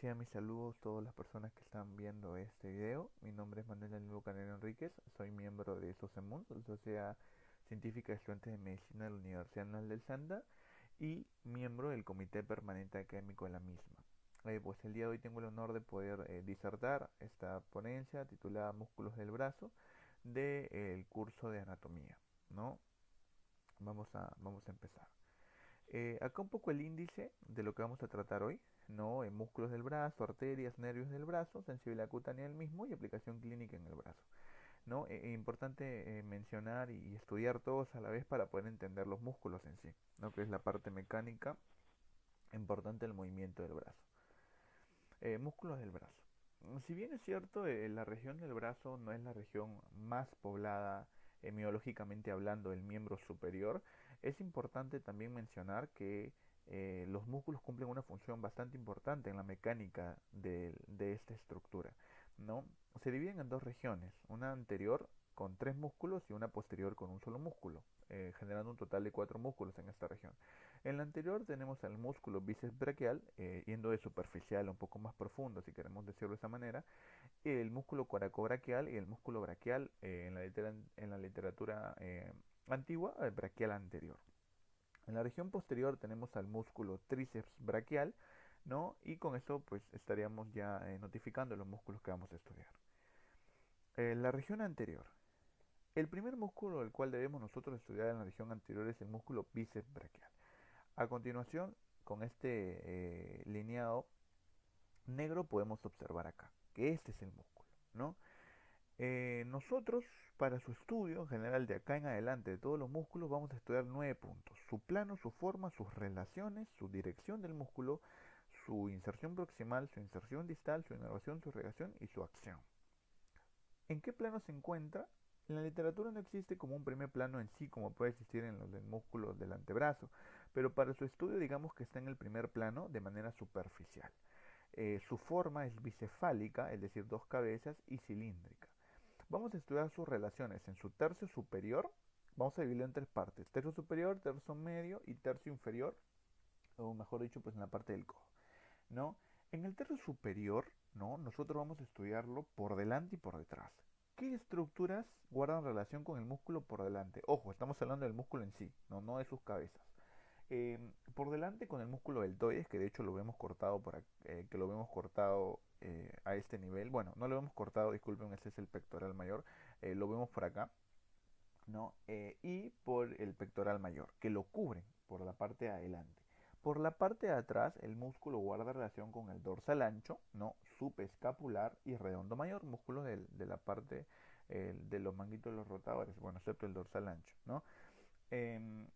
Reciban mis saludos todas las personas que están viendo este video. Mi nombre es Manuel Danilo Canelo Enríquez, soy miembro de SOCEMUN, Sociedad Científica de Estudiantes de Medicina de la Universidad Nacional del Sanda, y miembro del Comité Permanente Académico de la misma. Pues el día de hoy tengo el honor de poder disertar esta ponencia titulada Músculos del brazo del curso de anatomía, ¿no? Vamos a empezar. Acá un poco el índice de lo que vamos a tratar hoy, ¿no? En músculos del brazo, arterias, nervios del brazo, sensibilidad cutánea del mismo y aplicación clínica en el brazo, ¿no? Importante mencionar y estudiar todos a la vez para poder entender los músculos en sí, ¿no? Que es la parte mecánica importante del movimiento del brazo. Músculos del brazo. Si bien es cierto, la región del brazo no es la región más poblada emiológicamente hablando del miembro superior, es importante también mencionar que los músculos cumplen una función bastante importante en la mecánica de esta estructura, ¿no? Se dividen en dos regiones, una anterior con 3 músculos y una posterior con un solo músculo, generando un total de 4 músculos en esta región. En la anterior tenemos al músculo bíceps braquial, yendo de superficial a un poco más profundo, si queremos decirlo de esa manera, el músculo coracobraquial y el músculo braquial, en la literatura antigua, el braquial anterior. En la región posterior tenemos al músculo tríceps braquial, ¿no? Y con eso pues estaríamos ya notificando los músculos que vamos a estudiar. La región anterior. El primer músculo del cual debemos nosotros estudiar en la región anterior es el músculo bíceps braquial. A continuación, con este lineado negro podemos observar acá, que este es el músculo, ¿no? Nosotros, para su estudio en general de acá en adelante de todos los músculos, vamos a estudiar 9 puntos. Su plano, su forma, sus relaciones, su dirección del músculo, su inserción proximal, su inserción distal, su inervación, su irrigación y su acción. ¿En qué plano se encuentra? En la literatura no existe como un primer plano en sí, como puede existir en los del músculo del antebrazo, pero para su estudio digamos que está en el primer plano de manera superficial. Su forma es bicefálica, es decir, 2 cabezas, y cilíndrica. Vamos a estudiar sus relaciones en su tercio superior. Vamos a dividirlo en 3 partes: tercio superior, tercio medio y tercio inferior, o mejor dicho, pues en la parte del codo, ¿no? En el tercio superior, ¿no? Nosotros vamos a estudiarlo por delante y por detrás. ¿Qué estructuras guardan relación con el músculo por delante? Ojo, estamos hablando del músculo en sí, no de sus cabezas. Por delante con el músculo deltoides, que de hecho lo vemos cortado que lo vemos cortado a este nivel. Bueno, no lo vemos cortado, disculpen, ese es el pectoral mayor. Lo vemos por acá, ¿no? Y por el pectoral mayor, que lo cubren por la parte de adelante. Por la parte de atrás, el músculo guarda relación con el dorsal ancho, ¿no? Subescapular y redondo mayor, músculos de la parte de los manguitos de los rotadores, bueno, excepto el dorsal ancho, ¿no? Em,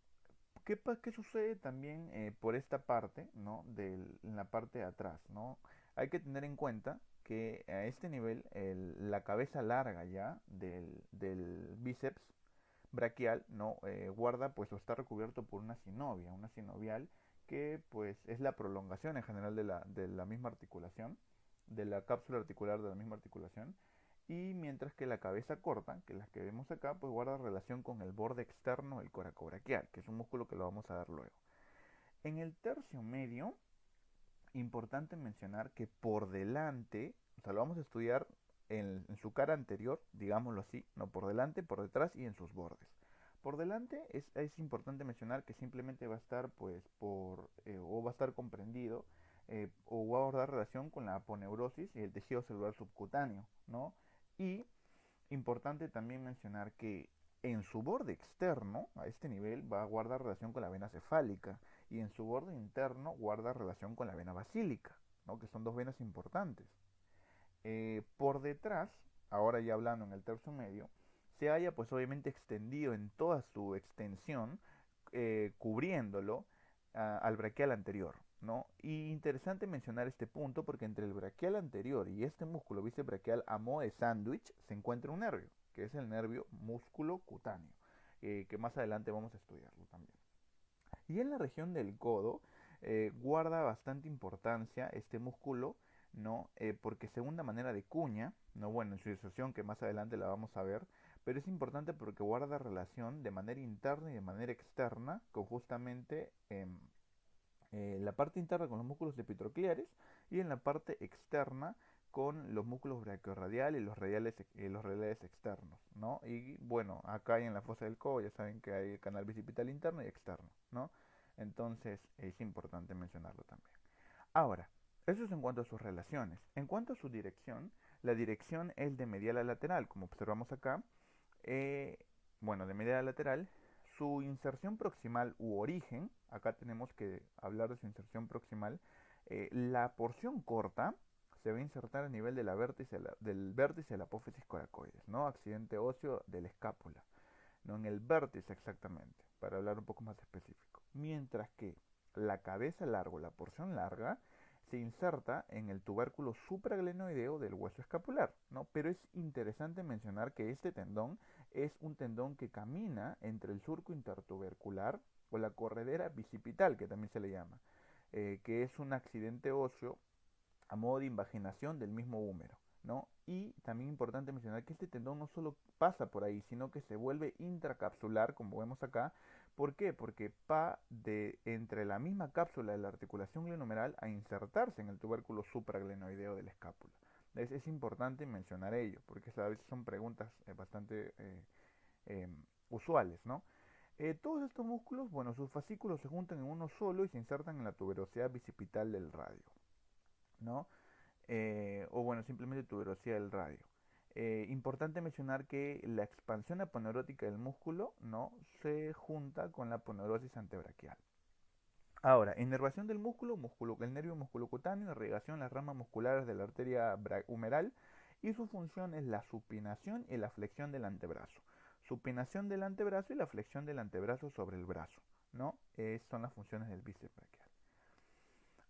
¿Qué sucede también por esta parte, ¿no? En la parte de atrás, ¿no? Hay que tener en cuenta que a este nivel la cabeza larga ya del bíceps braquial, ¿no? Guarda pues o está recubierto por una sinovial, que pues es la prolongación en general de la misma articulación, de la cápsula articular de la misma articulación, y mientras que la cabeza corta, que es la que vemos acá, pues guarda relación con el borde externo del coracobraquial, que es un músculo que lo vamos a ver luego. En el tercio medio, importante mencionar que por delante, o sea, lo vamos a estudiar en su cara anterior, digámoslo así, no por delante, por detrás y en sus bordes. Por delante es importante mencionar que simplemente va a estar pues o va a estar comprendido o va a guardar relación con la aponeurosis y el tejido celular subcutáneo, ¿no? Y importante también mencionar que en su borde externo, a este nivel, va a guardar relación con la vena cefálica, y en su borde interno guarda relación con la vena basílica, ¿no? Que son dos venas importantes. Por detrás, ahora ya hablando en el tercio medio, se halla pues obviamente extendido en toda su extensión, cubriéndolo al braquial anterior, ¿no? Y interesante mencionar este punto porque entre el braquial anterior y este músculo bíceps braquial a modo de sándwich se encuentra un nervio, que es el nervio músculo cutáneo, que más adelante vamos a estudiarlo también. Y en la región del codo guarda bastante importancia este músculo, ¿no? Porque según la manera de cuña, no, bueno, en su disociación que más adelante la vamos a ver, pero es importante porque guarda relación de manera interna y de manera externa con justamente la parte interna con los músculos epitrocleares y en la parte externa con los músculos brachiorradiales y los radiales externos, ¿no? Y bueno, acá en la fosa del codo ya saben que hay canal bicipital interno y externo, ¿no? Entonces es importante mencionarlo también. Ahora, eso es en cuanto a sus relaciones. En cuanto a su dirección, la dirección es de medial a lateral, como observamos acá. Eh, bueno, de medial a lateral, su inserción proximal u origen, acá tenemos que hablar de su inserción proximal, la porción corta se va a insertar a nivel de del vértice de la apófisis coracoides, ¿no? Accidente óseo de la escápula, no en el vértice exactamente, para hablar un poco más específico. Mientras que la cabeza larga, la porción larga, se inserta en el tubérculo supraglenoideo del hueso escapular, ¿no? Pero es interesante mencionar que este tendón es un tendón que camina entre el surco intertubercular o la corredera bicipital, que también se le llama, que es un accidente óseo a modo de invaginación del mismo húmero, ¿no? Y también importante mencionar que este tendón no solo pasa por ahí, sino que se vuelve intracapsular, como vemos acá. ¿Por qué? Porque va de entre la misma cápsula de la articulación glenohumeral a insertarse en el tubérculo supraglenoideo de la escápula. Es importante mencionar ello, porque a veces son preguntas bastante eh, usuales, ¿no? Todos estos músculos, bueno, sus fascículos se juntan en uno solo y se insertan en la tuberosidad bicipital del radio, ¿no? O bueno, simplemente tuberosidad del radio. Importante mencionar que la expansión aponeurótica del músculo no se junta con la aponeurosis antebraquial. Ahora, inervación del el nervio musculocutáneo, irrigación las ramas musculares de la arteria humeral y su función es la supinación y la flexión del antebrazo. Supinación del antebrazo y la flexión del antebrazo sobre el brazo, ¿no? Son las funciones del bíceps braquial.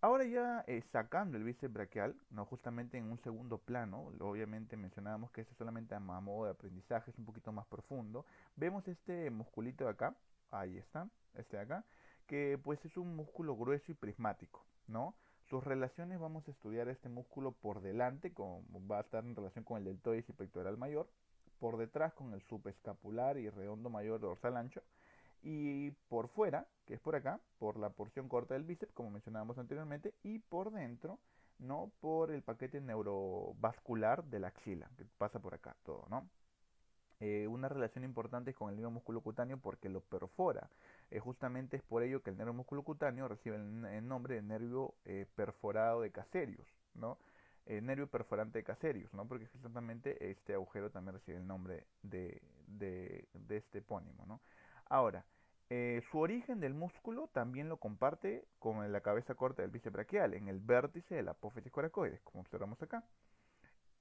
Ahora ya sacando el bíceps braquial, no justamente en un segundo plano, obviamente mencionábamos que este solamente a modo de aprendizaje es un poquito más profundo, vemos este musculito de acá, ahí está, este de acá, que pues es un músculo grueso y prismático, ¿no? Sus relaciones vamos a estudiar este músculo por delante, como va a estar en relación con el deltoides y pectoral mayor, por detrás con el subescapular y redondo mayor dorsal ancho, y por fuera, que es por acá, por la porción corta del bíceps, como mencionábamos anteriormente, y por dentro, ¿no? Por el paquete neurovascular de la axila, que pasa por acá todo, ¿no? Una relación importante es con el nervio musculocutáneo porque lo perfora. Justamente es por ello que el nervio musculocutáneo recibe el nombre de nervio perforado de Caserius, ¿no? Nervio perforante de Caserius, ¿no? Porque justamente este agujero también recibe el nombre de este epónimo, ¿no? Ahora, su origen del músculo también lo comparte con la cabeza corta del bíceps braquial, en el vértice de la apófisis coracoides, como observamos acá.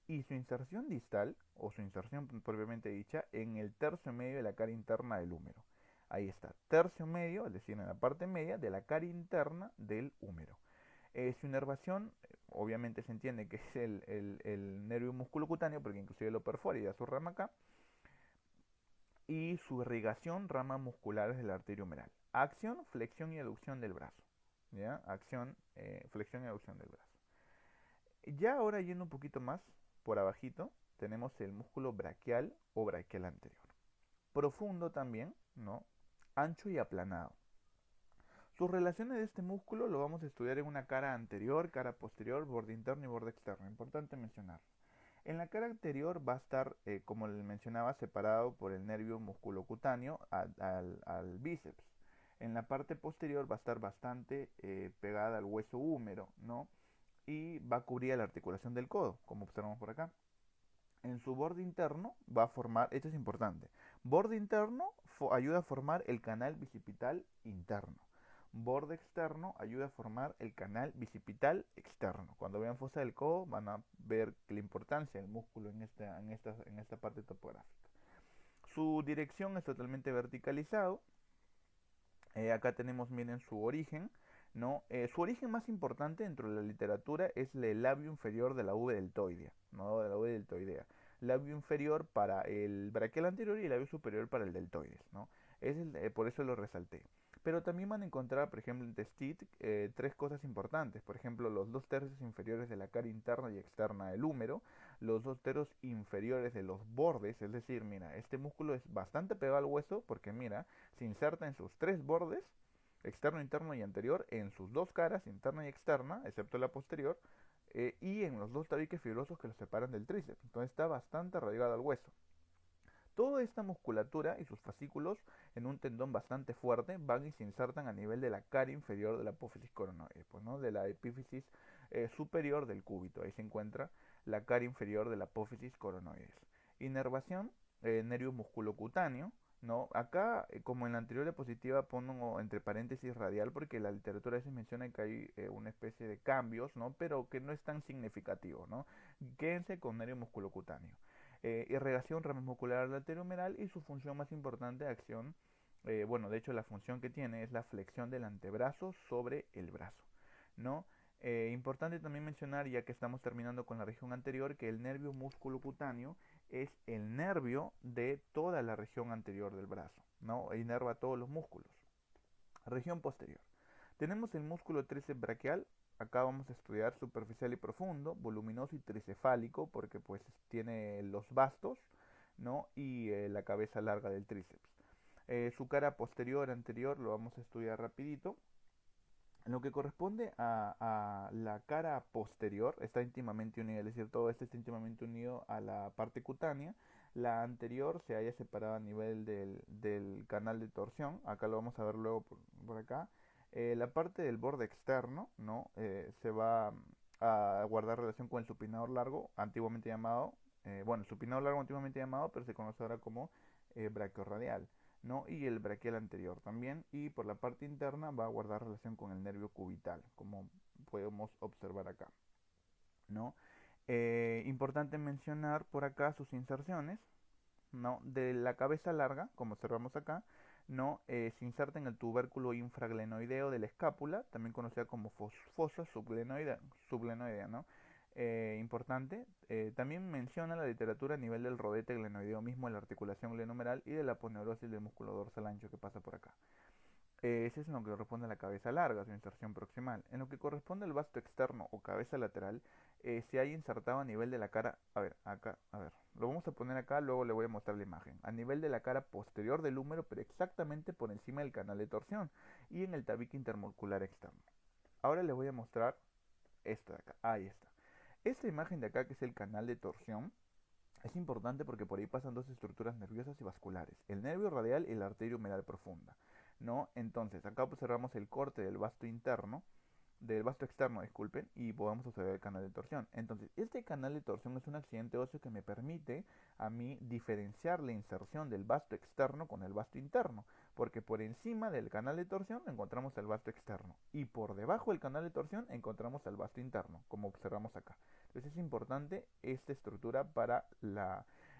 Y su inserción distal, o su inserción propiamente dicha, en el tercio medio de la cara interna del húmero. Ahí está, tercio medio, es decir, en la parte media de la cara interna del húmero. Su inervación, obviamente se entiende que es el nervio musculocutáneo, porque inclusive lo perfora y da su rama acá, y su irrigación, ramas musculares de la arteria humeral. Acción, flexión y aducción del brazo. ¿Ya? Acción, flexión y aducción del brazo. Ya ahora yendo un poquito más por abajito, tenemos el músculo braquial o braquial anterior. Profundo también, ¿no? Ancho y aplanado. Sus relaciones de este músculo lo vamos a estudiar en una cara anterior, cara posterior, borde interno y borde externo. Importante mencionar. En la cara anterior va a estar, como les mencionaba, separado por el nervio musculocutáneo al bíceps. En la parte posterior va a estar bastante pegada al hueso húmero, ¿no? Y va a cubrir la articulación del codo, como observamos por acá. En su borde interno va a formar, esto es importante, borde interno ayuda a formar el canal bicipital interno. Borde externo ayuda a formar el canal bicipital externo. Cuando vean fosa del codo van a ver la importancia del músculo en esta parte topográfica. Su dirección es totalmente verticalizado. Acá tenemos, miren, su origen, ¿no? Su origen más importante dentro de la literatura es el labio inferior de la V deltoidea, ¿no? De la V deltoidea. Labio inferior para el braquial anterior y el labio superior para el deltoides, ¿no? Por eso lo resalté. Pero también van a encontrar, por ejemplo, en Testit, tres cosas importantes. Por ejemplo, los 2 tercios inferiores de la cara interna y externa del húmero, los 2 tercios inferiores de los bordes, es decir, mira, este músculo es bastante pegado al hueso porque, mira, se inserta en sus 3 bordes externo, interno y anterior, en sus dos caras, interna y externa, excepto la posterior, y en los dos tabiques fibrosos que los separan del tríceps. Entonces está bastante arraigado al hueso. Toda esta musculatura y sus fascículos en un tendón bastante fuerte van y se insertan a nivel de la cara inferior de la apófisis coronoide, pues, ¿no? De la epífisis superior del cúbito. Ahí se encuentra la cara inferior de la apófisis coronoides. Inervación, nervio musculocutáneo, ¿no? Acá, como en la anterior diapositiva, pongo entre paréntesis radial porque la literatura a veces menciona que hay una especie de cambios, ¿no? Pero que no es tan significativo, ¿no? Quédense con nervio musculocutáneo. Irrigación ramas muscular laterohumeral y su función más importante, acción, bueno, de hecho la función que tiene es la flexión del antebrazo sobre el brazo, ¿no? Importante también mencionar, ya que estamos terminando con la región anterior, que el nervio musculocutáneo es el nervio de toda la región anterior del brazo, ¿no? Inerva todos los músculos. Región posterior. Tenemos el músculo tríceps braquial. Acá vamos a estudiar superficial y profundo, voluminoso y tricefálico, porque pues tiene los bastos, ¿no? Y la cabeza larga del tríceps. Su cara posterior, anterior, lo vamos a estudiar rapidito. En lo que corresponde a la cara posterior, está íntimamente unida, es decir, todo esto está íntimamente unido a la parte cutánea. La anterior se halla separada a nivel del canal de torsión, acá lo vamos a ver luego por acá. La parte del borde externo, ¿no? Se va a guardar relación con el supinador largo, antiguamente llamado, bueno, el supinador largo antiguamente llamado, pero se conoce ahora como brachiorradial, ¿no? Y el braquial anterior también, y por la parte interna va a guardar relación con el nervio cubital, como podemos observar acá, ¿no? Importante mencionar por acá sus inserciones, ¿no? De la cabeza larga, como observamos acá, ¿no? Se inserta en el tubérculo infraglenoideo de la escápula, también conocida como fosa subglenoidea, ¿no? Importante, también menciona la literatura a nivel del rodete glenoideo mismo, de la articulación glenohumeral y de la aponeurosis del músculo dorsal ancho que pasa por acá. Ese es en lo que corresponde a la cabeza larga, su inserción proximal. En lo que corresponde al vasto externo o cabeza lateral, se haya insertado a nivel de la cara, a ver, acá, a ver, lo vamos a poner acá, luego le voy a mostrar la imagen, a nivel de la cara posterior del húmero, pero exactamente por encima del canal de torsión y en el tabique intermuscular externo. Ahora les voy a mostrar esto de acá, ahí está. Esta imagen de acá, que es el canal de torsión, es importante porque por ahí pasan dos estructuras nerviosas y vasculares, el nervio radial y la arteria humeral profunda, ¿no? Entonces, acá observamos el corte del vasto interno, del vasto externo, disculpen, y podemos observar el canal de torsión. Entonces, este canal de torsión es un accidente óseo que me permite a mí diferenciar la inserción del vasto externo con el vasto interno, porque por encima del canal de torsión encontramos el vasto externo y por debajo del canal de torsión encontramos el vasto interno, como observamos acá. Entonces es importante esta estructura para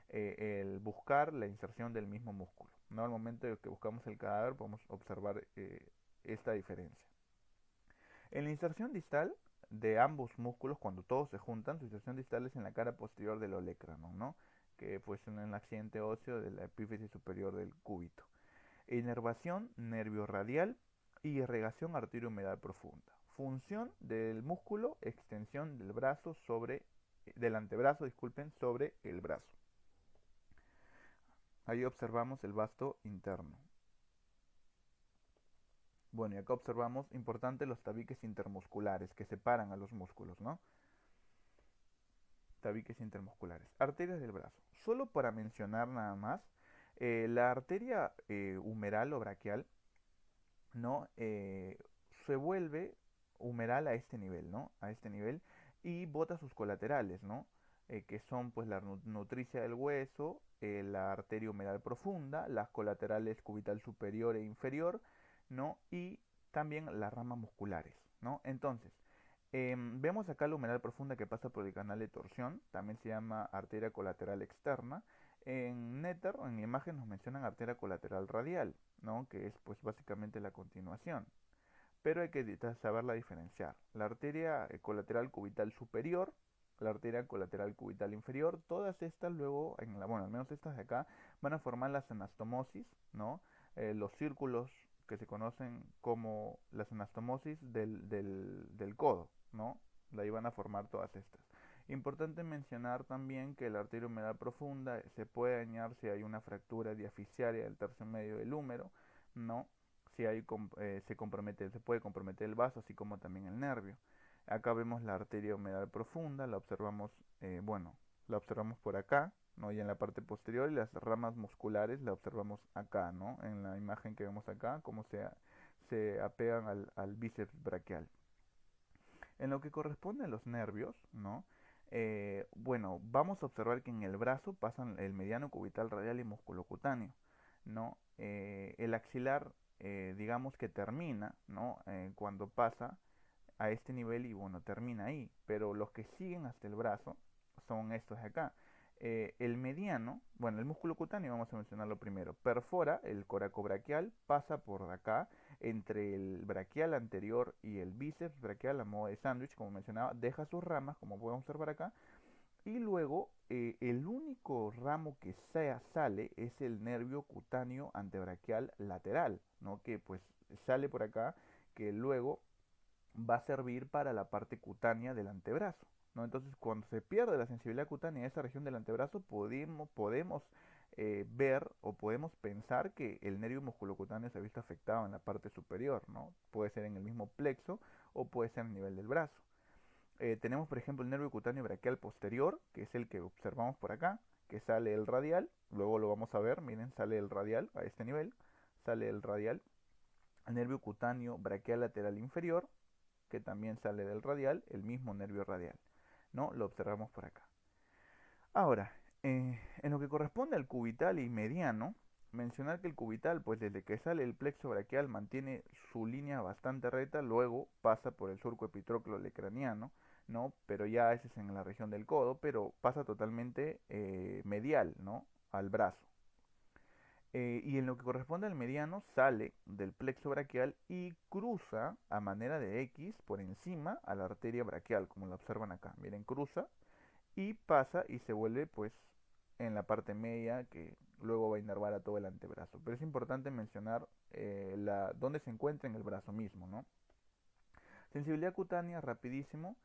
el buscar la inserción del mismo músculo, ¿no? Al momento de que buscamos el cadáver podemos observar esta diferencia. En la inserción distal de ambos músculos, cuando todos se juntan, su inserción distal es en la cara posterior del olecrano, ¿no? Que pues en el accidente óseo de la epífisis superior del cúbito. Inervación, nervio radial y irrigación arteriomedial profunda. Función del músculo, extensión del brazo del antebrazo, disculpen, sobre el brazo. Ahí observamos el vasto interno. Bueno, y acá observamos, importante, los tabiques intermusculares que separan a los músculos, ¿no? Tabiques intermusculares. Arterias del brazo. Solo para mencionar nada más, la arteria humeral o braquial, ¿no? Se vuelve humeral a este nivel, ¿no? A este nivel y bota sus colaterales, ¿no? Que son pues la nutricia del hueso, la arteria humeral profunda, las colaterales cubital superior e inferior, ¿no? Y también las ramas musculares, ¿no? Entonces, vemos acá la humeral profunda que pasa por el canal de torsión, también se llama arteria colateral externa. En Netter, en la imagen nos mencionan arteria colateral radial, ¿no? Que es pues básicamente la continuación. Pero hay que saberla diferenciar. La arteria colateral cubital superior, la arteria colateral cubital inferior, todas estas luego, bueno, al menos estas de acá, van a formar las anastomosis, ¿no? Los círculos que se conocen como las anastomosis del codo, ¿no? De ahí van a formar todas estas. Importante mencionar también que la arteria humeral profunda se puede dañar si hay una fractura diaficiaria del tercio medio del húmero, ¿no? si hay, se puede comprometer el vaso, así como también el nervio. Acá vemos la arteria humedal profunda, la observamos, bueno, la observamos por acá, ¿no? Y en la parte posterior, y las ramas musculares la observamos acá, ¿no? En la imagen que vemos acá, cómo se apegan al bíceps braquial. En lo que corresponde a los nervios, ¿no? Bueno, vamos a observar que en el brazo pasan el mediano, cubital, radial y musculocutáneo, ¿no? El axilar, digamos que termina, ¿no? Cuando pasa a este nivel y bueno, termina ahí, pero los que siguen hasta el brazo son estos de acá. El mediano, bueno, el músculo cutáneo, vamos a mencionarlo primero, perfora el coracobraquial, pasa por acá, entre el braquial anterior y el bíceps braquial a modo de sándwich, como mencionaba, deja sus ramas, como podemos observar acá, y luego el único ramo que sale es el nervio cutáneo antebraquial lateral, ¿no? Que pues sale por acá, que luego va a servir para la parte cutánea del antebrazo, ¿no? Entonces, cuando se pierde la sensibilidad cutánea en esa región del antebrazo, podemos ver o podemos pensar que el nervio musculocutáneo se ha visto afectado en la parte superior, ¿no? Puede ser en el mismo plexo o puede ser a nivel del brazo. Tenemos, por ejemplo, el nervio cutáneo braquial posterior, que es el que observamos por acá, que sale el radial, luego lo vamos a ver, miren, sale el radial a este nivel, sale el radial, el nervio cutáneo braquial lateral inferior, que también sale del radial, el mismo nervio radial, ¿no? Lo observamos por acá. Ahora, en lo que corresponde al cubital y mediano, mencionar que el cubital, pues desde que sale el plexo braquial, mantiene su línea bastante recta, luego pasa por el surco epitrócleo lecraniano, ¿no? Pero ya ese es en la región del codo, pero pasa totalmente medial, ¿no? Al brazo. Y en lo que corresponde al mediano, sale del plexo braquial y cruza a manera de X por encima a la arteria braquial, como lo observan acá. Miren, cruza y pasa y se vuelve pues en la parte media que luego va a inervar a todo el antebrazo. Pero es importante mencionar dónde se encuentra en el brazo mismo, ¿no? Sensibilidad cutánea, rapidísimo.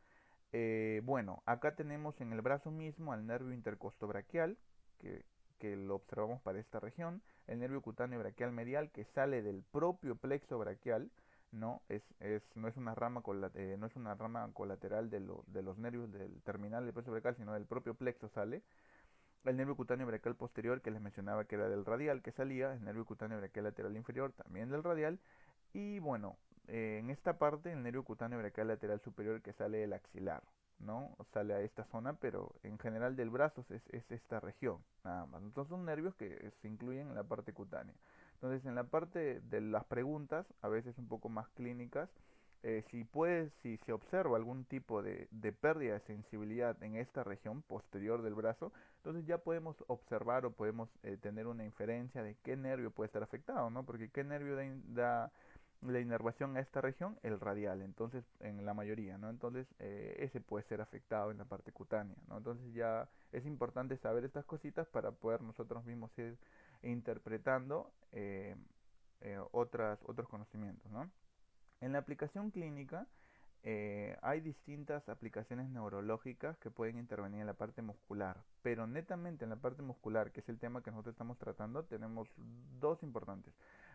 Bueno, acá tenemos en el brazo mismo al nervio intercostobraquial, que, que lo observamos para esta región, el nervio cutáneo braquial medial que sale del propio plexo braquial, no no es una rama no es una rama colateral de los nervios del terminal del plexo braquial, sino del propio plexo sale. El nervio cutáneo braquial posterior, que les mencionaba que era del radial que salía, el nervio cutáneo braquial lateral inferior también del radial, y bueno, en esta parte el nervio cutáneo braquial lateral superior que sale del axilar, ¿no? Sale a esta zona, pero en general del brazo es esta región, nada más. Entonces son nervios que se incluyen en la parte cutánea. Entonces en la parte de las preguntas, a veces un poco más clínicas, si se observa algún tipo de pérdida de sensibilidad en esta región posterior del brazo, entonces ya podemos observar o podemos tener una inferencia de qué nervio puede estar afectado, ¿no? Porque qué nervio da la inervación a esta región, el radial, entonces en la mayoría, ¿no? Entonces ese puede ser afectado en la parte cutánea, ¿no? Entonces ya es importante saber estas cositas para poder nosotros mismos ir interpretando otros conocimientos, ¿no? En la aplicación clínica hay distintas aplicaciones neurológicas que pueden intervenir en la parte muscular, pero netamente en la parte muscular, que es el tema que nosotros estamos tratando, tenemos dos importantes.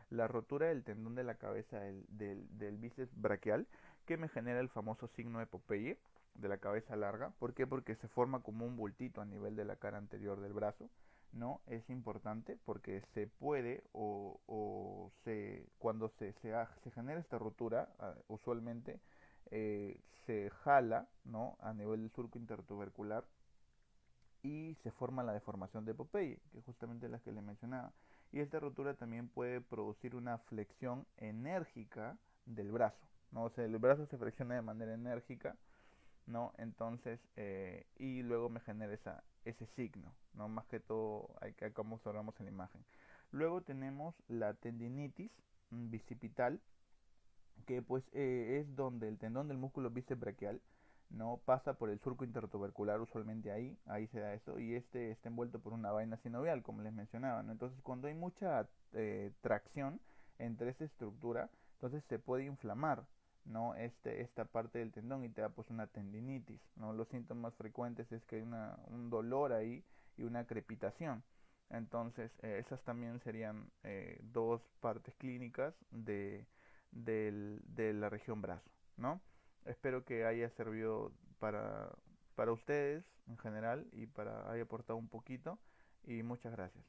La rotura del tendón de la cabeza del bíceps braquial, que me genera el famoso signo de Popeye, de la cabeza larga. ¿Por qué? Porque se forma como un bultito a nivel de la cara anterior del brazo. ¿No? Es importante porque se puede cuando se genera esta rotura, usualmente se jala, ¿no? A nivel del surco intertubercular y se forma la deformación de Popeye, que es justamente la que le mencionaba. Y esta rotura también puede producir una flexión enérgica del brazo, ¿no? O sea, el brazo se flexiona de manera enérgica, ¿no? Entonces, y luego me genera ese signo, ¿no? Más que todo, como observamos en la imagen. Luego tenemos la tendinitis bicipital, que pues es donde el tendón del músculo bíceps braquial no pasa por el surco intertubercular, usualmente ahí se da eso, y este está envuelto por una vaina sinovial, como les mencionaba, ¿no? Entonces cuando hay mucha tracción entre esta estructura, entonces se puede inflamar, ¿no? Esta parte del tendón y te da pues una tendinitis, ¿no? Los síntomas frecuentes es que hay un dolor ahí y una crepitación. Entonces, esas también serían dos partes clínicas de la región brazo, ¿no? Espero que haya servido para ustedes en general y para haya aportado un poquito y muchas gracias.